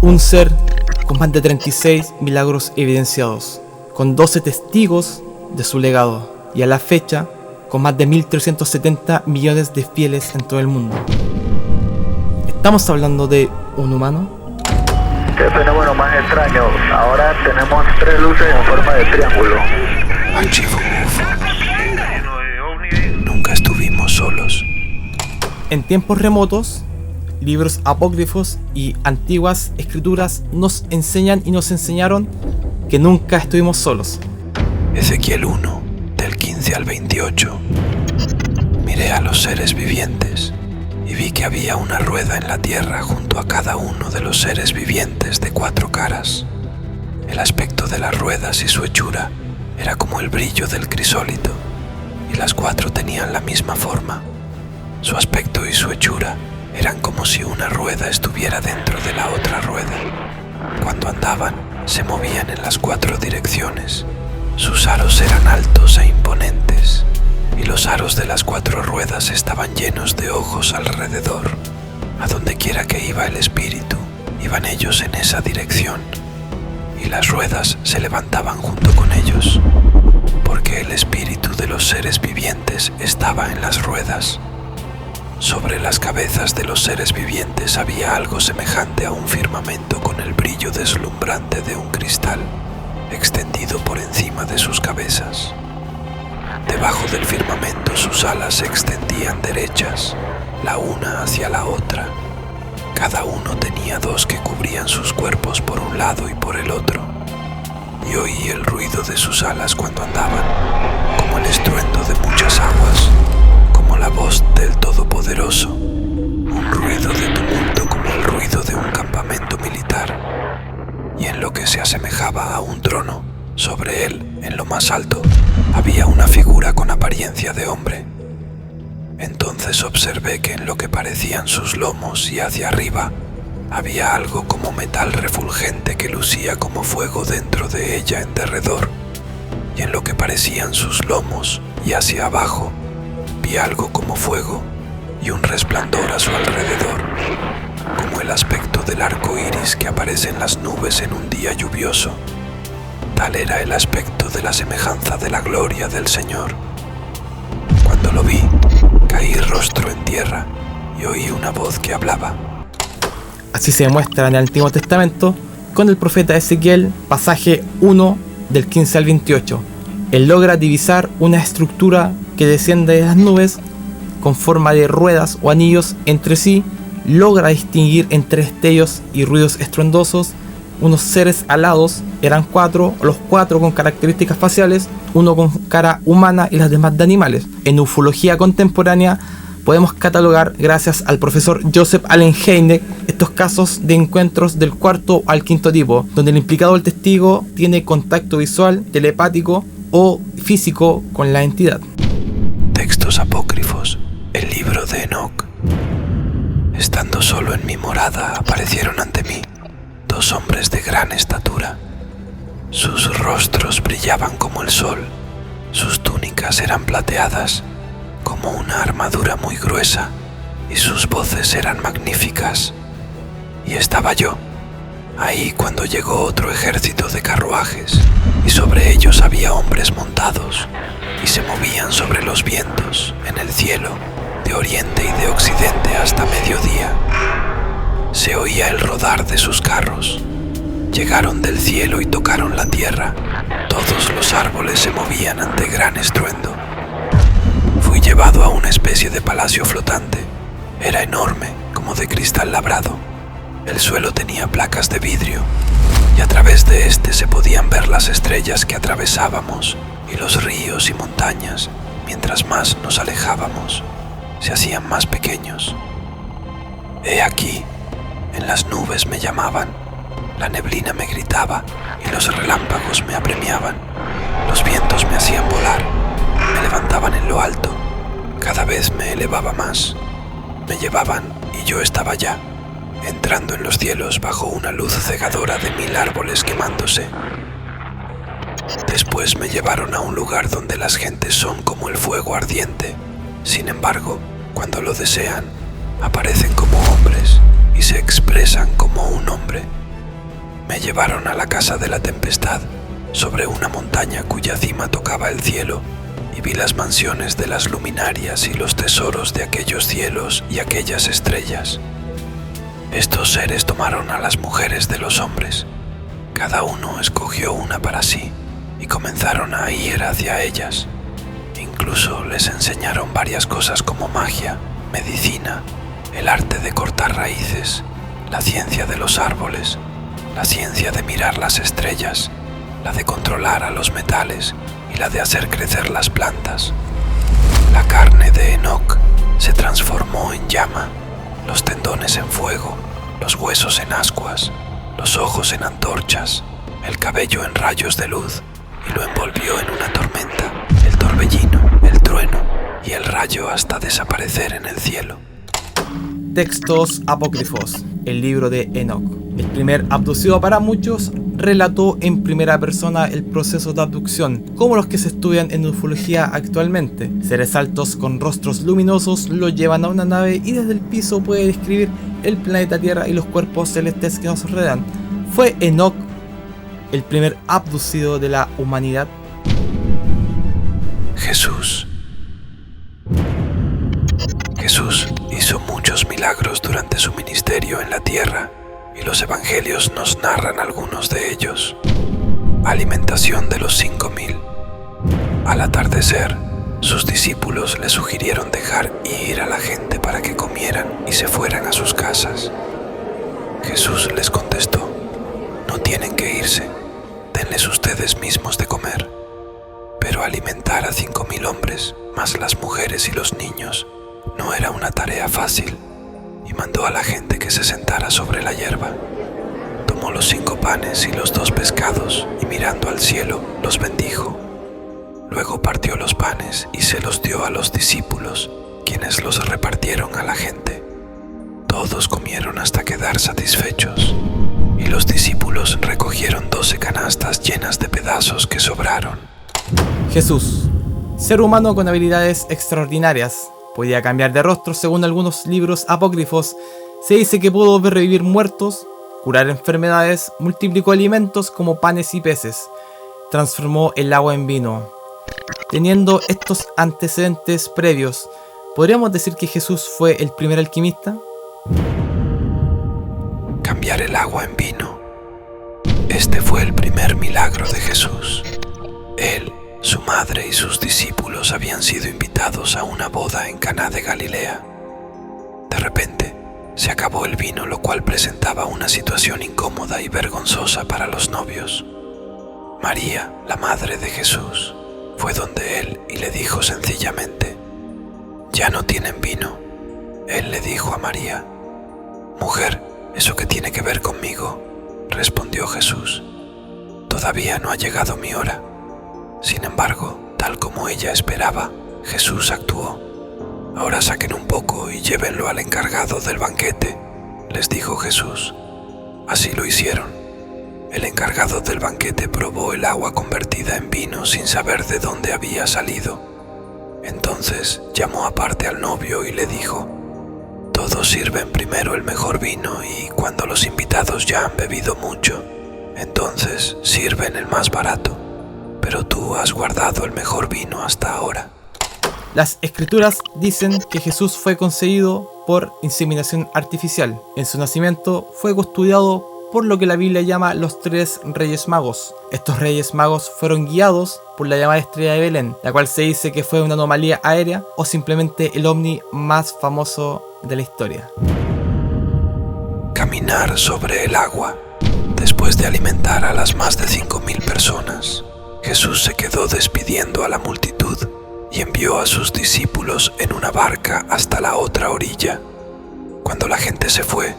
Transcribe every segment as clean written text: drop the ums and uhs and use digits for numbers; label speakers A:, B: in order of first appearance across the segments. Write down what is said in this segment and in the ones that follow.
A: Un ser con más de 36 milagros evidenciados, con 12 testigos de su legado y a la fecha con más de 1.370 millones de fieles en todo el mundo. ¿Estamos hablando de un humano?
B: Qué fenómeno más extraño. Ahora tenemos 3 luces en forma de triángulo.
C: Archivo UFO. Nunca estuvimos solos.
A: En tiempos remotos, libros apócrifos y antiguas escrituras nos enseñan y nos enseñaron que nunca estuvimos solos.
C: Ezequiel 1, del 15 al 28. Miré a los seres vivientes y vi que había una rueda en la tierra junto a cada uno de los seres vivientes de 4 caras. El aspecto de las ruedas y su hechura era como el brillo del crisólito, y las 4 tenían la misma forma. Su aspecto y su hechura eran como si una rueda estuviera dentro de la otra rueda. Cuando andaban, se movían en las 4 direcciones. Sus aros eran altos e imponentes, y los aros de las 4 ruedas estaban llenos de ojos alrededor. A donde quiera que iba el espíritu, iban ellos en esa dirección, y las ruedas se levantaban junto con ellos, porque el espíritu de los seres vivientes estaba en las ruedas. Sobre las cabezas de los seres vivientes había algo semejante a un firmamento con el brillo deslumbrante de un cristal, extendido por encima de sus cabezas. Debajo del firmamento sus alas se extendían derechas, la una hacia la otra. Cada uno tenía 2 que cubrían sus cuerpos por un lado y por el otro, y oí el ruido de sus alas cuando andaban, como el estruendo de muchas aguas, como la voz del Todopoderoso, un ruido de tumulto como el ruido de un campamento militar. Y en lo que se asemejaba a un trono, sobre él, en lo más alto, había una figura con apariencia de hombre. Entonces observé que en lo que parecían sus lomos y hacia arriba, había algo como metal refulgente que lucía como fuego dentro de ella en derredor. Y en lo que parecían sus lomos y hacia abajo, vi algo como fuego y un resplandor a su alrededor, como el aspecto del arco iris que aparece en las nubes en un día lluvioso. Tal era el aspecto de la semejanza de la gloria del Señor. Cuando lo vi, caí rostro en tierra y oí una voz que hablaba.
A: Así se muestra en el Antiguo Testamento con el profeta Ezequiel, pasaje 1 del 15 al 28. Él logra divisar una estructura que desciende de las nubes con forma de ruedas o anillos entre sí, logra distinguir entre destellos y ruidos estruendosos unos seres alados. Eran 4, los 4 con características faciales, uno con cara humana y las demás de animales. En ufología contemporánea podemos catalogar, gracias al profesor Joseph Allen Hynek, estos casos de encuentros del 4º al 5º tipo, donde el implicado, el testigo, tiene contacto visual, telepático o físico con la entidad.
C: Textos apócrifos. El libro de Enoc. Estando solo en mi morada, aparecieron ante mí 2 hombres de gran estatura. Sus rostros brillaban como el sol, sus túnicas eran plateadas, como una armadura muy gruesa, y sus voces eran magníficas. Y estaba yo, ahí cuando llegó otro ejército de carruajes, y sobre ellos había hombres montados, y se movían sobre los vientos, en el cielo, de oriente y de occidente hasta mediodía. Se oía el rodar de sus carros. Llegaron del cielo y tocaron la tierra. Todos los árboles se movían ante gran estruendo. Fui llevado a una especie de palacio flotante. Era enorme, como de cristal labrado. El suelo tenía placas de vidrio, y a través de este se podían ver las estrellas que atravesábamos y los ríos y montañas. Mientras más nos alejábamos, se hacían más pequeños. He aquí, en las nubes me llamaban, la neblina me gritaba y los relámpagos me apremiaban. Los vientos me hacían volar, me levantaban en lo alto, cada vez me elevaba más. Me llevaban y yo estaba ya, entrando en los cielos bajo una luz cegadora de 1000 árboles quemándose. Después me llevaron a un lugar donde las gentes son como el fuego ardiente. Sin embargo, cuando lo desean, aparecen como hombres y se expresan como un hombre. Me llevaron a la casa de la tempestad, sobre una montaña cuya cima tocaba el cielo, y vi las mansiones de las luminarias y los tesoros de aquellos cielos y aquellas estrellas. Estos seres tomaron a las mujeres de los hombres. Cada uno escogió una para sí y comenzaron a ir hacia ellas. Incluso les enseñaron varias cosas como magia, medicina, el arte de cortar raíces, la ciencia de los árboles, la ciencia de mirar las estrellas, la de controlar a los metales y la de hacer crecer las plantas. La carne de Enoc se transformó en llama, los tendones en fuego, los huesos en ascuas, los ojos en antorchas, el cabello en rayos de luz, y lo envolvió en una tormenta, el torbellino, el trueno y el rayo hasta desaparecer en el cielo.
A: Textos apócrifos. El libro de Enoc. El primer abducido para muchos relató en primera persona el proceso de abducción, como los que se estudian en ufología actualmente. Seres altos con rostros luminosos lo llevan a una nave y desde el piso puede describir el planeta Tierra y los cuerpos celestes que nos rodean. ¿Fue Enoc el primer abducido de la humanidad?
C: Jesús hizo muchos milagros durante su ministerio en la tierra, y los evangelios nos narran algunos de ellos. Alimentación de los 5.000. Al atardecer, sus discípulos le sugirieron dejar ir a la gente para que comieran y se fueran a sus casas. Jesús les contestó: no tienen que irse, denles ustedes mismos de comer. Pero alimentar a 5.000 hombres, más las mujeres y los niños, no era una tarea fácil, y mandó a la gente que se sentara sobre la hierba. Tomó los 5 panes y los 2 pescados, y mirando al cielo, los bendijo. Luego partió los panes y se los dio a los discípulos, quienes los repartieron a la gente. Todos comieron hasta quedar satisfechos, y los discípulos recogieron 12 canastas llenas de pedazos que sobraron.
A: Jesús, ser humano con habilidades extraordinarias. Podía cambiar de rostro según algunos libros apócrifos. Se dice que pudo ver revivir muertos, curar enfermedades, multiplicó alimentos como panes y peces, transformó el agua en vino. Teniendo estos antecedentes previos, ¿podríamos decir que Jesús fue el primer alquimista?
C: Cambiar el agua en vino. Este fue el primer milagro de Jesús. Él, su madre y sus discípulos habían sido invitados a una boda en Caná de Galilea. De repente, se acabó el vino, lo cual presentaba una situación incómoda y vergonzosa para los novios. María, la madre de Jesús, fue donde él y le dijo sencillamente: «Ya no tienen vino». Él le dijo a María: «Mujer, ¿eso qué tiene que ver conmigo?», respondió Jesús. «Todavía no ha llegado mi hora». Sin embargo, tal como ella esperaba, Jesús actuó. «Ahora saquen un poco y llévenlo al encargado del banquete», les dijo Jesús. Así lo hicieron. El encargado del banquete probó el agua convertida en vino sin saber de dónde había salido. Entonces llamó aparte al novio y le dijo: «Todos sirven primero el mejor vino y cuando los invitados ya han bebido mucho, entonces sirven el más barato. Pero tú has guardado el mejor vino hasta ahora».
A: Las escrituras dicen que Jesús fue concebido por inseminación artificial. En su nacimiento fue custodiado por lo que la Biblia llama los 3 reyes magos. Estos reyes magos fueron guiados por la llamada estrella de Belén, la cual se dice que fue una anomalía aérea o simplemente el ovni más famoso de la historia.
C: Caminar sobre el agua. Después de alimentar a las más de 5.000 personas, Jesús se quedó despidiendo a la multitud y envió a sus discípulos en una barca hasta la otra orilla. Cuando la gente se fue,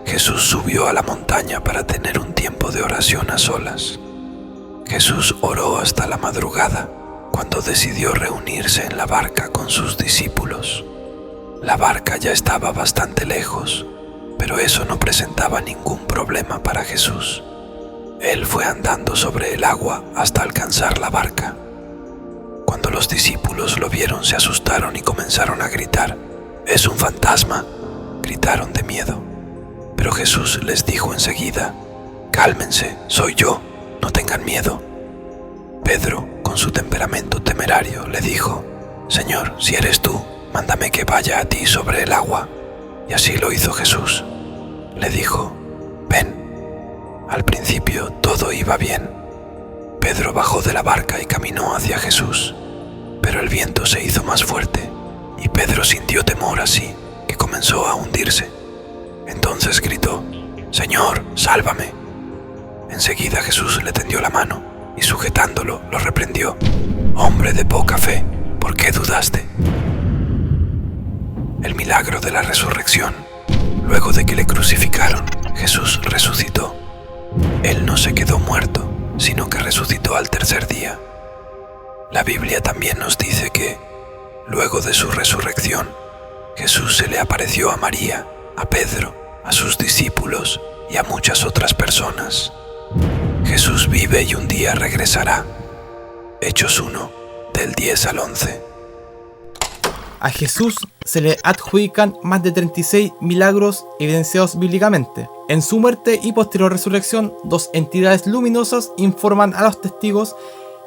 C: Jesús subió a la montaña para tener un tiempo de oración a solas. Jesús oró hasta la madrugada, cuando decidió reunirse en la barca con sus discípulos. La barca ya estaba bastante lejos, pero eso no presentaba ningún problema para Jesús. Él fue andando sobre el agua hasta alcanzar la barca. Cuando los discípulos lo vieron, se asustaron y comenzaron a gritar: «¡Es un fantasma!», gritaron de miedo. Pero Jesús les dijo enseguida: «Cálmense, soy yo, no tengan miedo». Pedro, con su temperamento temerario, le dijo: «Señor, si eres tú, mándame que vaya a ti sobre el agua». Y así lo hizo Jesús. Le dijo: «Ven». Al principio todo iba bien. Pedro bajó de la barca y caminó hacia Jesús. Pero el viento se hizo más fuerte y Pedro sintió temor así que comenzó a hundirse. Entonces gritó: «Señor, sálvame». Enseguida Jesús le tendió la mano y sujetándolo lo reprendió: «Hombre de poca fe, ¿por qué dudaste?». El milagro de la resurrección. Luego de que le crucificaron, Jesús resucitó. Él no se quedó muerto, sino que resucitó al tercer día. La Biblia también nos dice que, luego de su resurrección, Jesús se le apareció a María, a Pedro, a sus discípulos y a muchas otras personas. Jesús vive y un día regresará. Hechos 1, del 10 al 11.
A: A Jesús se le adjudican más de 36 milagros evidenciados bíblicamente. En su muerte y posterior resurrección, dos entidades luminosas informan a los testigos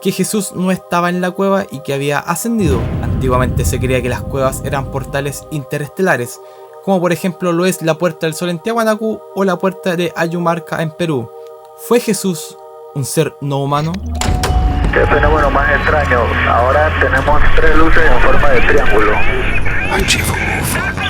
A: que Jesús no estaba en la cueva y que había ascendido. Antiguamente se creía que las cuevas eran portales interestelares, como por ejemplo lo es la Puerta del Sol en Tiahuanacu o la Puerta de Ayumarca en Perú. ¿Fue Jesús un ser no humano?
B: Qué fenómeno más extraño. Ahora tenemos 3 luces en forma de triángulo.
C: Archivo UFO.